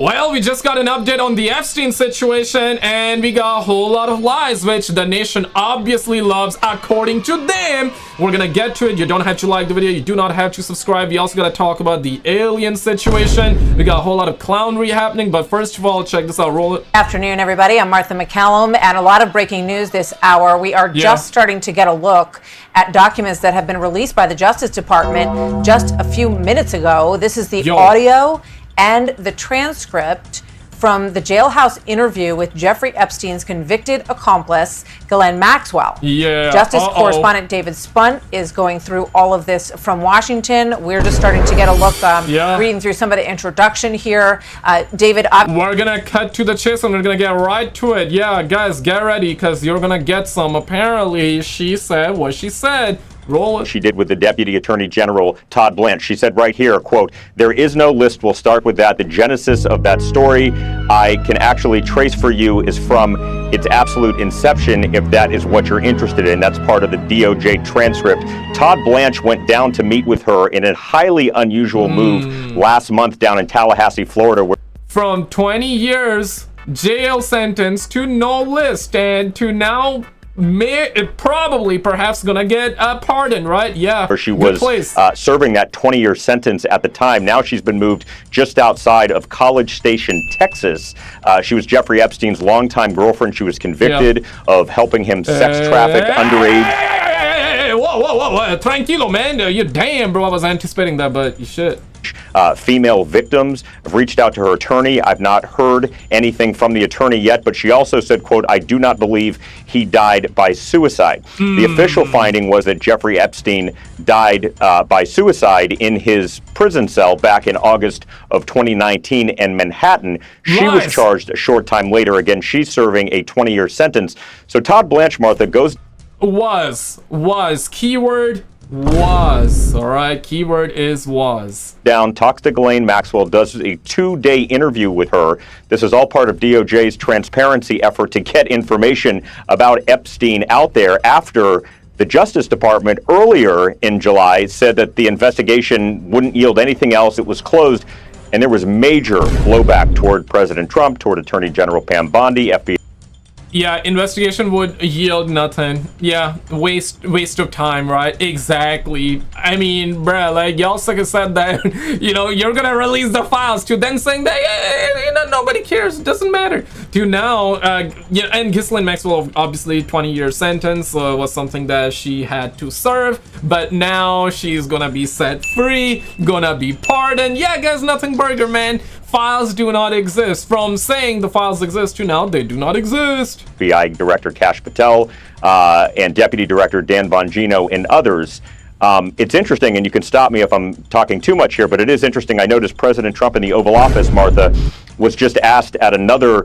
Well, we just got an update on the Epstein situation, and we got a whole lot of lies, which the nation obviously loves, according to them. We're gonna get to it. You don't have to like the video. You do not have to subscribe. We also gotta talk about the alien situation. We got a whole lot of clownery happening, but first of all, check this out. Roll it. Afternoon, everybody. I'm Martha McCallum, and a lot of breaking news this hour. We are just starting to get a look at documents that have been released by the Justice Department just a few minutes ago. This is the audio and the transcript from the jailhouse interview with Jeffrey Epstein's convicted accomplice, Ghislaine Maxwell. Justice correspondent David Spunt is going through all of this from Washington. We're just starting to get a look, reading through some of the introduction here. David, we're gonna cut to the chase and we're gonna get right to it. Yeah, guys, get ready, because you're gonna get some. Apparently, she said what she said. Roll it. She did with the Deputy Attorney General, Todd Blanche. She said right here, quote, "There is no list. We'll start with that. The genesis of that story I can actually trace for you is from its absolute inception, if that is what you're interested in." That's part of the DOJ transcript. Todd Blanche went down to meet with her in a highly unusual move last month down in Tallahassee, Florida. From 20 years jail sentence to no list, and to now perhaps gonna get a pardon, right? Yeah, where she was serving that 20-year sentence at the time. Now she's been moved just outside of College Station, Texas. She was Jeffrey Epstein's longtime girlfriend. She was convicted of helping him sex traffic underage. Whoa, tranquilo, man. You damn, bro. I was anticipating that, but you should. Female victims have reached out to her attorney. I've not heard anything from the attorney yet, but she also said, quote, "I do not believe he died by suicide." The official finding was that Jeffrey Epstein died by suicide in his prison cell back in August of 2019 in Manhattan. She was charged a short time later. Again, she's serving a 20-year sentence. So Todd Blanche, Martha, goes... Keyword was. All right, keyword is was. Down, talks to Ghislaine Maxwell, does a 2-day interview with her. This is all part of DOJ's transparency effort to get information about Epstein out there after the Justice Department earlier in July said that the investigation wouldn't yield anything else. It was closed, and there was major blowback toward President Trump, toward Attorney General Pam Bondi, FBI. Yeah, investigation would yield nothing. Yeah, waste of time, right? Exactly. I mean, bruh, like, y'all suckers said that, you know, you're gonna release the files, to then saying that, you know, nobody cares, it doesn't matter. To now, yeah, and Ghislaine Maxwell, obviously, 20-year sentence was something that she had to serve, but now she's gonna be set free, gonna be pardoned. Yeah, guys, nothing burger, man. Files do not exist. From saying the files exist to now they do not exist. FBI Director Kash Patel and Deputy Director Dan Bongino and others. It's interesting, and you can stop me if I'm talking too much here, but it is interesting. I noticed President Trump in the Oval Office, Martha, was just asked at another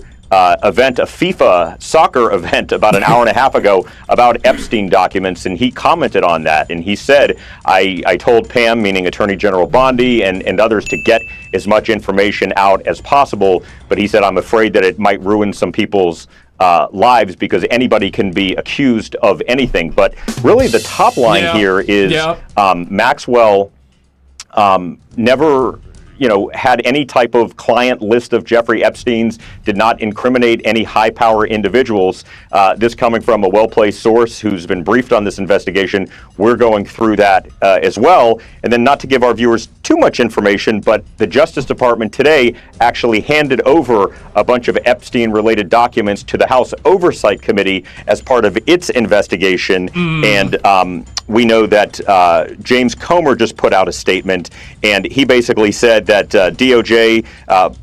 event, a FIFA soccer event about an hour and a half ago, about Epstein documents, and he commented on that, and he said, I told Pam, meaning Attorney General Bondi, and others, to get as much information out as possible, but he said, I'm afraid that it might ruin some people's lives, because anybody can be accused of anything. But really the top line here is Maxwell never had any type of client list of Jeffrey Epstein's, did not incriminate any high-power individuals. This coming from a well-placed source who's been briefed on this investigation. We're going through that as well. And then, not to give our viewers too much information, but the Justice Department today actually handed over a bunch of Epstein-related documents to the House Oversight Committee as part of its investigation. And we know that James Comer just put out a statement, and he basically said that DOJ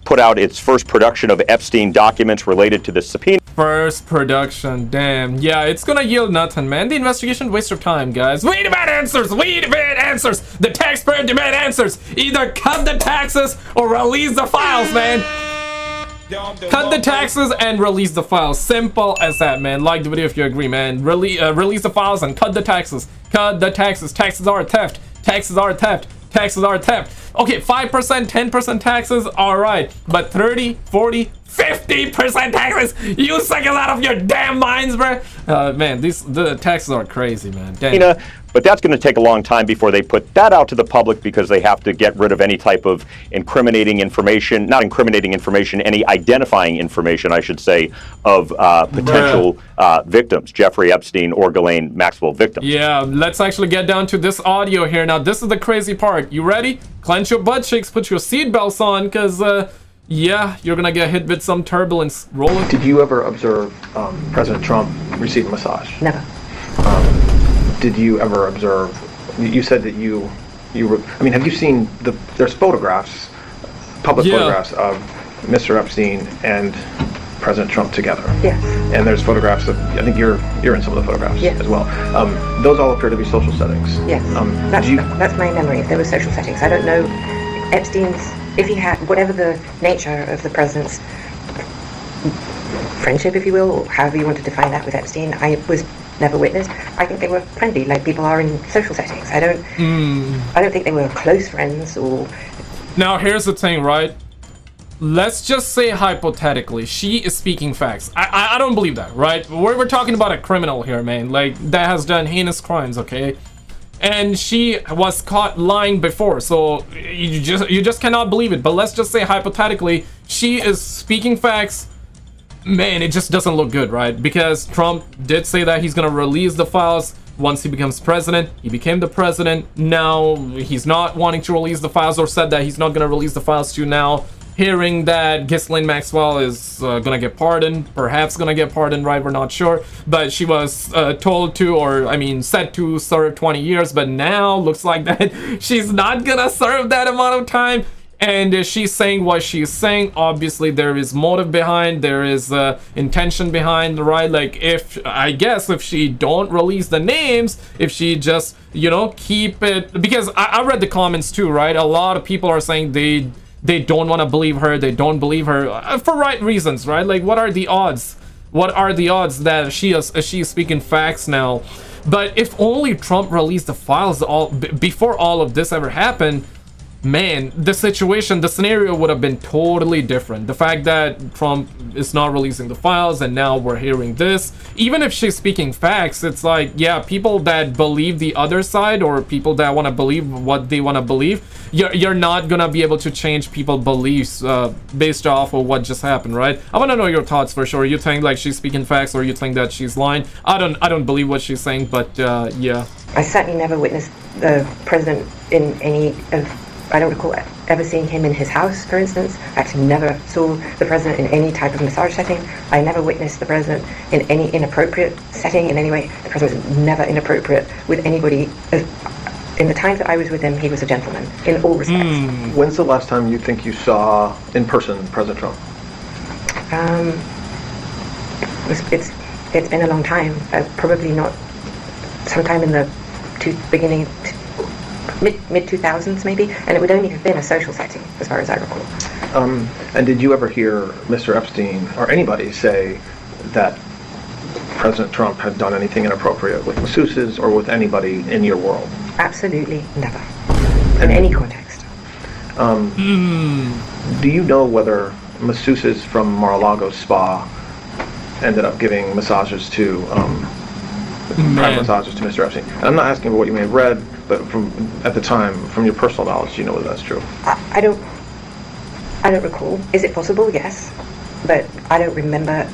put out its first production of Epstein documents related to the subpoena. First production, damn. Yeah, it's gonna yield nothing, man. The investigation, waste of time, guys. We demand answers! We demand answers! The taxpayer demand answers! Either cut the taxes or release the files, man! Cut the taxes and release the files. Simple as that, man. Like the video if you agree, man. Release the files and cut the taxes. Cut the taxes. Taxes are theft. Taxes are theft. Taxes are theft. Okay, 5%, 10% taxes, alright. But 30, 40, 50% taxes? You suckers out of your damn minds, bro. Man, the taxes are crazy, man. Damn. But that's going to take a long time before they put that out to the public, because they have to get rid of any type of incriminating information, not incriminating information, any identifying information, I should say, of potential victims, Jeffrey Epstein or Ghislaine Maxwell victims. Yeah, let's actually get down to this audio here. Now, this is the crazy part. You ready? Clench your butt cheeks, put your seatbelts on, because, yeah, you're going to get hit with some turbulence. Roll it. Did you ever observe President Trump receive a massage? Never. Did you ever observe, you said that you were, I mean, have you seen there's photographs, public photographs of Mr. Epstein and President Trump together? Yes. And there's photographs of, I think you're in some of the photographs as well. Those all appear to be social settings. Yes. That's my memory. If there were social settings, I don't know Epstein's, if he had, whatever the nature of the president's friendship, if you will, or however you want to define that with Epstein, I was never witnessed. I think they were friendly, like people are in social settings. I don't think they were close friends or. Now here's the thing, right? Let's just say hypothetically, she is speaking facts. I don't believe that, right? We're talking about a criminal here, man. Like, that has done heinous crimes, okay? And she was caught lying before, so you just cannot believe it. But let's just say hypothetically, she is speaking facts. Man, it just doesn't look good, right? Because Trump did say that he's gonna release the files once he becomes president. He became the president. Now he's not wanting to release the files, or said that he's not gonna release the files to now. Hearing that Ghislaine Maxwell is gonna get pardoned, perhaps gonna get pardoned, right? We're not sure. But she was told to, or I mean, set to serve 20 years. But now looks like that she's not gonna serve that amount of time. And she's saying what she's saying. Obviously, there is motive behind. There is intention behind, right? Like, I guess if she don't release the names, if she just, you know, keep it, because I read the comments too, right? A lot of people are saying they don't want to believe her. They don't believe her for right reasons, right? Like, what are the odds? What are the odds that she's speaking facts now? But if only Trump released the files before all of this ever happened, man, the situation, the scenario would have been totally different. The fact that Trump is not releasing the files and now we're hearing this, even if she's speaking facts, it's like, yeah, people that believe the other side, or people that want to believe what they want to believe, you're not gonna be able to change people's beliefs based off of what just happened, right? I want to know your thoughts for sure. You think like she's speaking facts, or you think that she's lying? I don't believe what she's saying, but yeah. I certainly never witnessed the president in any of, I don't recall ever seeing him in his house, for instance. I actually never saw the president in any type of massage setting. I never witnessed the president in any inappropriate setting in any way. The president was never inappropriate with anybody. In the time that I was with him, he was a gentleman in all respects. When's the last time you think you saw in person President Trump? It's been a long time. Probably not. Sometime in the beginning. Mid 2000s maybe, and it would only have been a social setting as far as I recall. And did you ever hear Mr. Epstein or anybody say that President Trump had done anything inappropriate with masseuses or with anybody in your world? Absolutely never, in any context. Do you know whether masseuses from Mar-a-Lago Spa ended up giving massages to private massages to Mr. Epstein? And I'm not asking for what you may have read, but from at the time, from your personal knowledge, do you know whether that's true? I don't recall. Is it possible? Yes, but I don't remember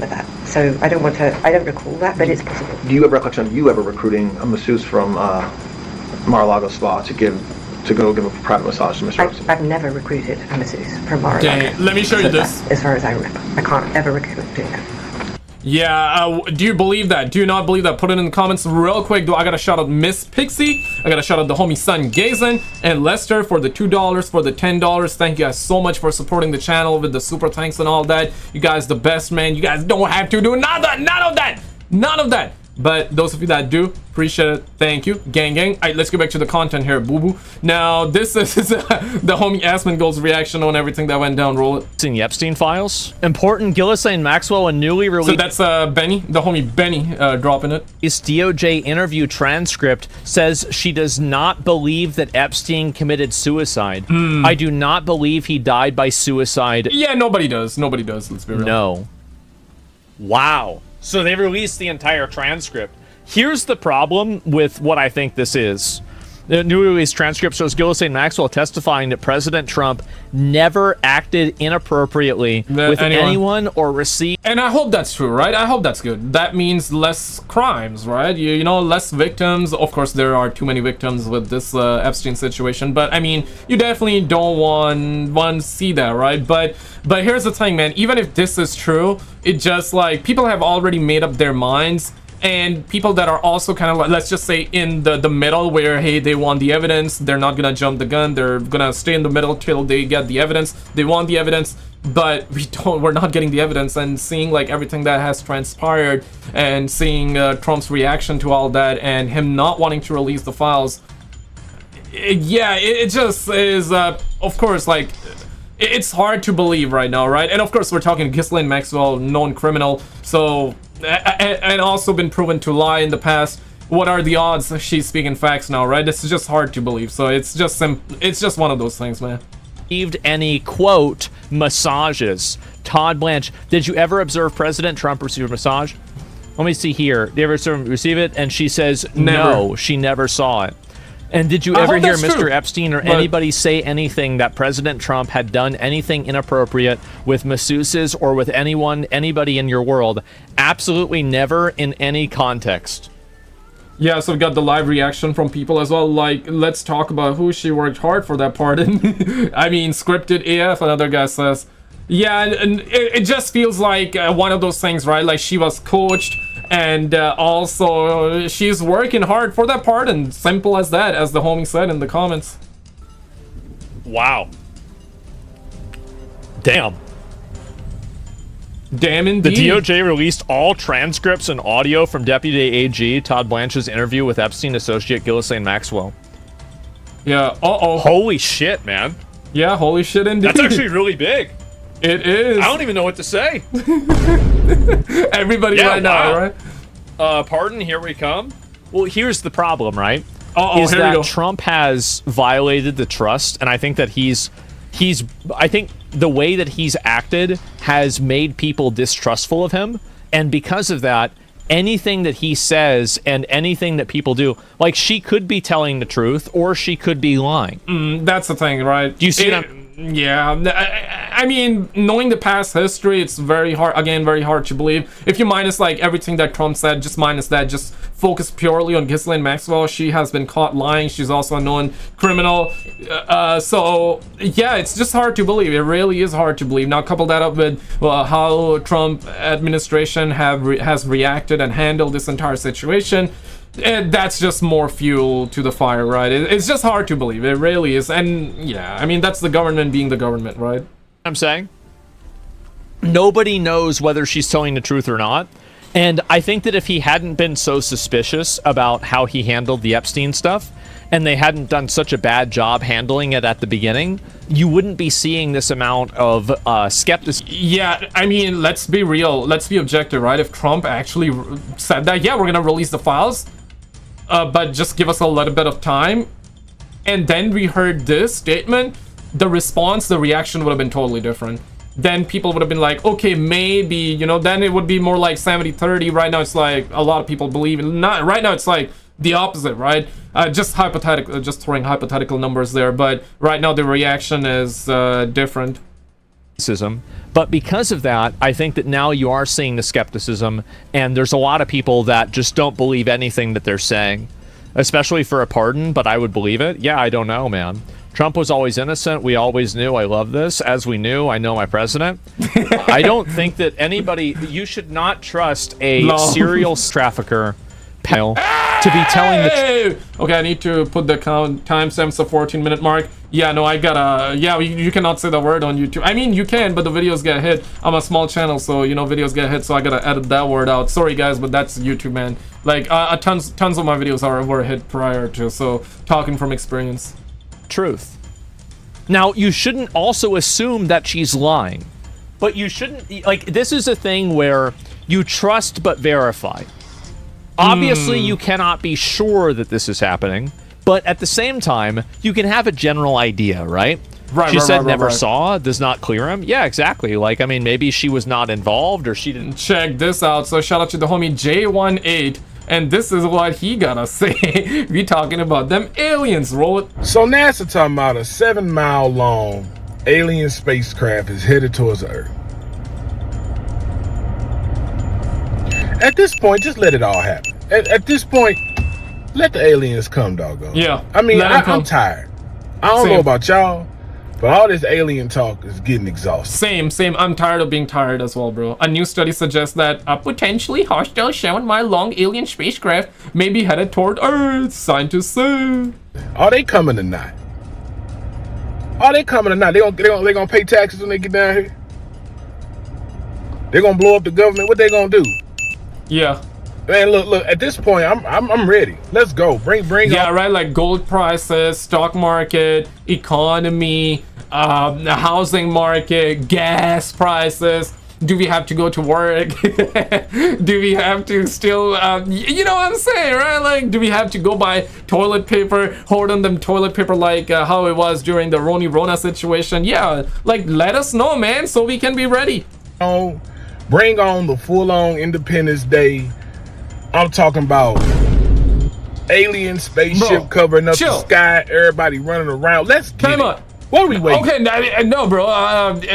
that. So I don't recall that, but it's possible. Do you have recollection of you ever recruiting a masseuse from Mar-a-Lago Spa to go give a private massage to Mr. Epstein? I've never recruited a masseuse from Mar-a-Lago. Let me show you this. As far as I remember, I can't ever recruit doing that. Yeah, do you believe that? Do you not believe that? Put it in the comments real quick. I gotta shout out Miss Pixie. I gotta shout out the homie Sun Gazin and Lester for the $2, for the $10. Thank you guys so much for supporting the channel with the super thanks and all that. You guys the best, man. You guys don't have to do none of that. But those of you that do, appreciate it. Thank you. Gang. All right, let's get back to the content here, boo-boo. Now, this is the homie Asmongold's reaction on everything that went down. Roll it. Seeing the Epstein files. Important Ghislaine Maxwell and newly released... So that's Benny, the homie Benny, dropping it. His DOJ interview transcript says she does not believe that Epstein committed suicide. I do not believe he died by suicide. Yeah, nobody does. Nobody does, let's be real. No. Wow. So they released the entire transcript. Here's the problem with what I think this is. The newly released transcript shows Ghislaine Maxwell testifying that President Trump never acted inappropriately with anyone or received. And I hope that's true, right? I hope that's good. That means less crimes, right? You know, less victims. Of course, there are too many victims with this Epstein situation, but I mean, you definitely don't want to see that, right? But here's the thing, man. Even if this is true, it just like people have already made up their minds. And people that are also kind of like, let's just say in the middle where, hey, they want the evidence, they're not gonna jump the gun, they're gonna stay in the middle till they get the evidence, they want the evidence, but we're not getting the evidence. And seeing like everything that has transpired and seeing Trump's reaction to all that and him not wanting to release the files, it just is of course, like, it's hard to believe right now, right? And of course we're talking Ghislaine Maxwell, known criminal, so and also been proven to lie in the past. What are the odds she's speaking facts now, right? It's just hard to believe. So it's just one of those things, man. Received any, quote, massages. Todd Blanche, did you ever observe President Trump receive a massage? Let me see here. Did you ever receive it? And she says no, she never saw it. And did you ever hear Mr. Epstein or anybody say anything that President Trump had done anything inappropriate with masseuses or with anybody in your world? Absolutely never in any context. Yeah, so we got the live reaction from people as well. Like, let's talk about who she worked hard for that pardon. I mean, scripted AF, another guy says. Yeah, and it just feels like one of those things, right? Like she was coached. And also, she's working hard for that pardon. Simple as that, as the homie said in the comments. Wow. Damn. Damn indeed. The DOJ released all transcripts and audio from Deputy AG Todd Blanche's interview with Epstein associate Ghislaine Maxwell. Yeah, Holy shit, man. Yeah, holy shit indeed. That's actually really big. It is. I don't even know what to say. Everybody right now, right? Pardon, here we come. Well, here's the problem, right? Is that Trump has violated the trust, and I think that I think the way that he's acted has made people distrustful of him, and because of that, anything that he says and anything that people do, like, she could be telling the truth or she could be lying. That's the thing, right? Do you see that? Yeah, I mean, knowing the past history, it's very hard to believe. If you minus like everything that Trump said, just minus that, just focus purely on Ghislaine Maxwell. She has been caught lying. She's also a known criminal. So yeah, it's just hard to believe. It really is hard to believe. Now couple that up with how Trump administration has reacted and handled this entire situation. That's just more fuel to the fire, right? It's just hard to believe. It really is. And yeah, I mean, that's the government being the government, right? I'm saying nobody knows whether she's telling the truth or not. And I think that if he hadn't been so suspicious about how he handled the Epstein stuff, and they hadn't done such a bad job handling it at the beginning, you wouldn't be seeing this amount of skepticism. Yeah, I mean, let's be real. Let's be objective, right? If Trump actually said that, yeah, we're gonna release the files, but just give us a little bit of time, and then we heard this statement, the response, the reaction would have been totally different. Then people would have been like, okay, maybe, you know, then it would be more like 70-30. Right now it's like a lot of people believe in, not right now, it's like the opposite, right? Just hypothetical, just throwing hypothetical numbers there, but right now the reaction is different. But because of that, I think that now you are seeing the skepticism, and there's a lot of people that just don't believe anything that they're saying, especially for a pardon. But I would believe it. Yeah, I don't know, man. Trump was always innocent. We always knew. I love this. As we knew, I know my president. I don't think that anybody, you should not trust a serial trafficker to be telling the okay, I need to put the timestamps, the 14-minute mark. Yeah, no, I gotta, yeah, you cannot say the word on YouTube. I mean, you can, but the videos get hit. I'm a small channel, so, you know, videos get hit, so I gotta edit that word out. Sorry, guys, but that's YouTube, man. Like, tons of my videos were hit prior to, so talking from experience. Truth. Now, you shouldn't also assume that she's lying, but you shouldn't, like, this is a thing where you trust but verify. Obviously, you cannot be sure that this is happening, but at the same time, you can have a general idea, right? Right. She said never saw, does not clear him. Yeah, exactly. Like, I mean, maybe she was not involved or she didn't. Check this out. So shout out to the homie J18. And this is what he gotta say. We talking about them aliens, roll it. So NASA talking about a 7-mile long alien spacecraft is headed towards Earth. At this point, just let it all happen. At this point, let the aliens come, doggone. Yeah. I mean, I'm tired. I don't know about y'all, but all this alien talk is getting exhausting. Same. I'm tired of being tired as well, bro. A new study suggests that a potentially hostile 7-mile long alien spacecraft may be headed toward Earth. Scientists say. Are they coming or not? They gonna pay taxes when they get down here? They're gonna blow up the government. What they gonna do? Yeah. Man, look. At this point, I'm ready. Let's go. Bring. Yeah, right. Like gold prices, stock market, economy, the housing market, gas prices. Do we have to go to work? Do we have to still, you know what I'm saying, right? Like, do we have to go buy toilet paper, hold on them toilet paper like how it was during the Rona situation? Yeah, like, let us know, man, so we can be ready. Bring on the full-on Independence Day. I'm talking about alien spaceship covering up the sky, everybody running around. Let's get it. What are we waiting? Okay, no, bro.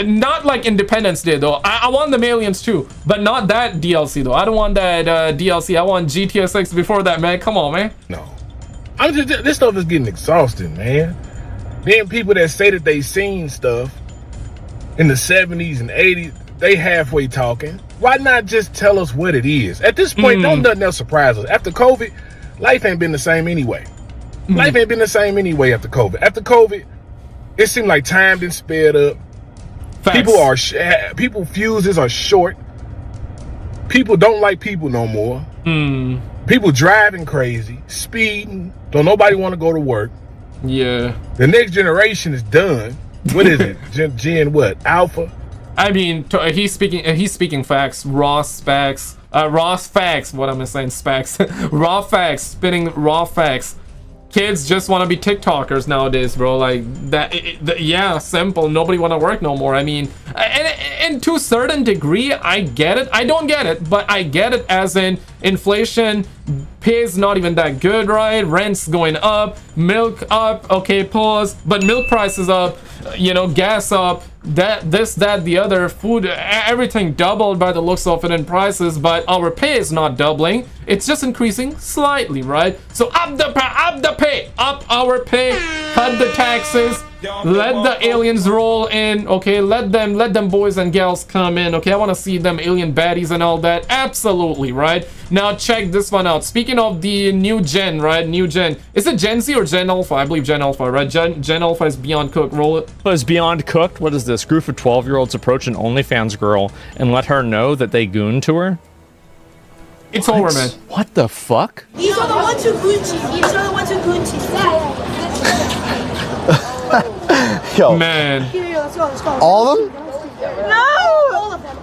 Not like Independence Day, though. I want them aliens, too. But not that DLC, though. I don't want that DLC. I want GTA 6 before that, man. Come on, man. No. This stuff is getting exhausting, man. Then people that say that they seen stuff in the 70s and 80s, they halfway talking. Why not just tell us what it is? At this point, don't nothing else surprise us. After COVID, life ain't been the same anyway. Life ain't been the same anyway after COVID. After COVID, it seemed like time didn't sped up. Facts. People fuses are short. People don't like people no more. People driving crazy, speeding. Don't nobody want to go to work. Yeah. The next generation is done. What is it? Gen what? Alpha? I mean, he's speaking facts, raw facts. What am I saying? Specs. Raw facts, spitting raw facts. Kids just want to be TikTokers nowadays, bro. Like that. Yeah, simple. Nobody want to work no more. I mean, and to a certain degree, I get it. I don't get it, but I get it. As in, inflation, pay is not even that good, right? Rent's going up, milk up. Okay, pause. But milk prices up. You know, gas up. That, the other, food, everything doubled by the looks of it in prices, but our pay is not doubling. It's just increasing slightly, right? So up our pay, cut the taxes, let the aliens roll in, okay? Let them boys and gals come in, okay? I want to see them alien baddies and all that. Absolutely, right? Now check this one out. Speaking of the new gen, right? New gen. Is it Gen Z or Gen Alpha? I believe Gen Alpha, right? Gen Alpha is beyond cooked. Roll it. Is beyond cooked? What is this? Group of 12-year-olds approach an OnlyFans girl and let her know that they goon to her? It's over, man. What the fuck? These are the ones who Gucci. These are the ones who Gucci. Yo. Man. Here, let's go. All of them? No!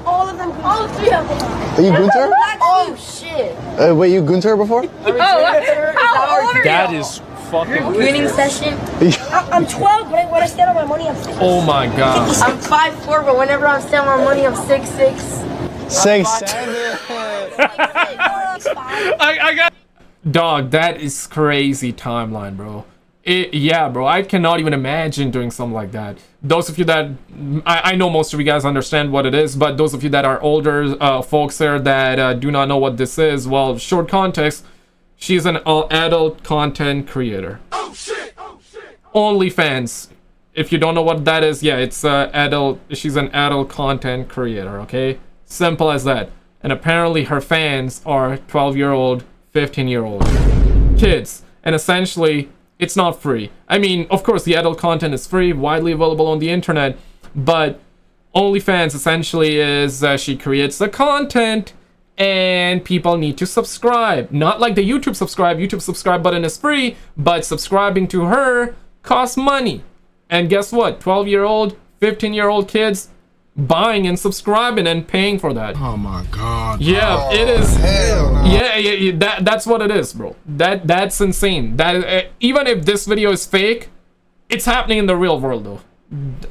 All of them. All 3 of them. Are you Gunter? Oh, shit. Wait, you Gunter before? How old are you? That is fucking... Winning session. I'm 12, but when I stand on my money, I'm 6. Oh my god. I'm 5'4", but whenever I'm standing on my money, I'm 6'6". 6'7". I got... Dog, that is crazy timeline, bro. Yeah, bro, I cannot even imagine doing something like that. Those of you that... I know most of you guys understand what it is, but those of you that are older folks here that do not know what this is, well, short context, she's an adult content creator. Oh shit! OnlyFans. If you don't know what that is, yeah, it's adult. She's an adult content creator, okay? Simple as that. And apparently her fans are 12-year-old, 15-year-old kids. And essentially, it's not free. I mean, of course, the adult content is free, widely available on the internet, but OnlyFans essentially is she creates the content and people need to subscribe. Not like the YouTube subscribe button is free, but subscribing to her costs money. And guess what? 12-year-old, 15-year-old kids buying and subscribing and paying for that. Oh my god. Yeah, it is. Hell no. Yeah, that's what it is, bro. That's insane. That even if this video is fake, it's happening in the real world though.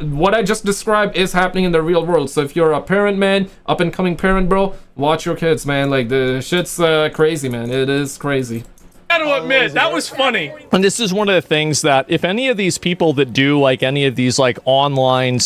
what I just described is happening in the real world. So if you're a parent, man, up and coming parent, bro, watch your kids, man. Like, the shit's crazy, man. It is crazy. I gotta admit, that was funny. And this is one of the things that if any of these people that do like any of these like online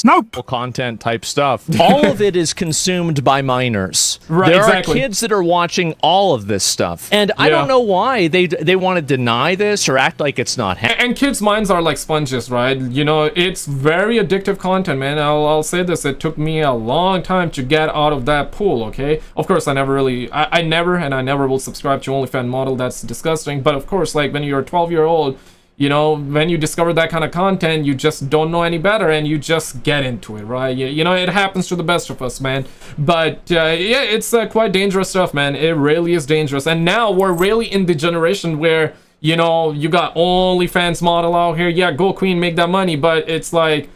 content type stuff, all of it is consumed by minors. Right, there exactly. are kids that are watching all of this stuff. And I don't know why they want to deny this or act like it's not happening. And kids' minds are like sponges, right? You know, it's very addictive content, man. I'll say this. It took me a long time to get out of that pool, okay? Of course, I never will subscribe to OnlyFans model. That's disgusting. But of course, like when you're a 12-year-old, you know, when you discover that kind of content, you just don't know any better and you just get into it, right? You know, it happens to the best of us, man. But yeah, it's quite dangerous stuff, man. It really is dangerous. And now we're really in the generation where, you know, you got OnlyFans model out here. Yeah, go queen, make that money. But it's like,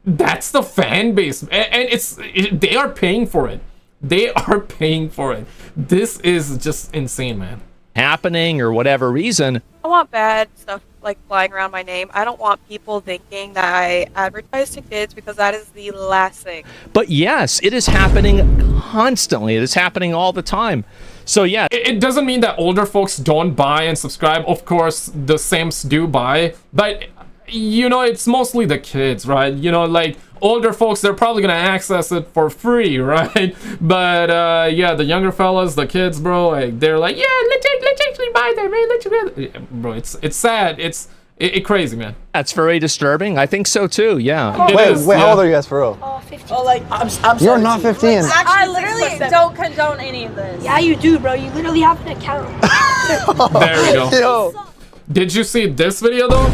that's the fan base. And they are paying for it. They are paying for it. This is just insane, man. Happening or whatever reason. I want bad stuff like flying around my name. I don't want people thinking that I advertise to kids because that is the last thing. But yes, it is happening constantly. It is happening all the time. So yeah. It doesn't mean that older folks don't buy and subscribe. Of course, the Sims do buy. But, you know, it's mostly the kids, right? You know, like, older folks, they're probably gonna access it for free, right? But yeah, the younger fellas, the kids, bro, like, they're like, yeah, let's actually buy that, man. Let's bro, it's sad. It's crazy, man. That's very disturbing. I think so too. Yeah. Wait, how old are you guys for real? Oh, 15. Oh, like, I'm You're not 15. I literally don't condone any of this. Yeah, you do, bro. You literally have an account. There we go. Yo. Did you see this video, though?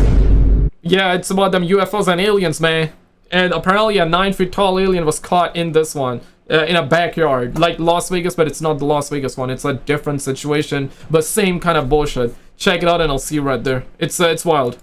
Yeah, it's about them UFOs and aliens, man. And apparently a 9-foot tall alien was caught in this one, in a backyard. Like Las Vegas, but it's not the Las Vegas one. It's a different situation, but same kind of bullshit. Check it out and I'll see you right there. It's wild.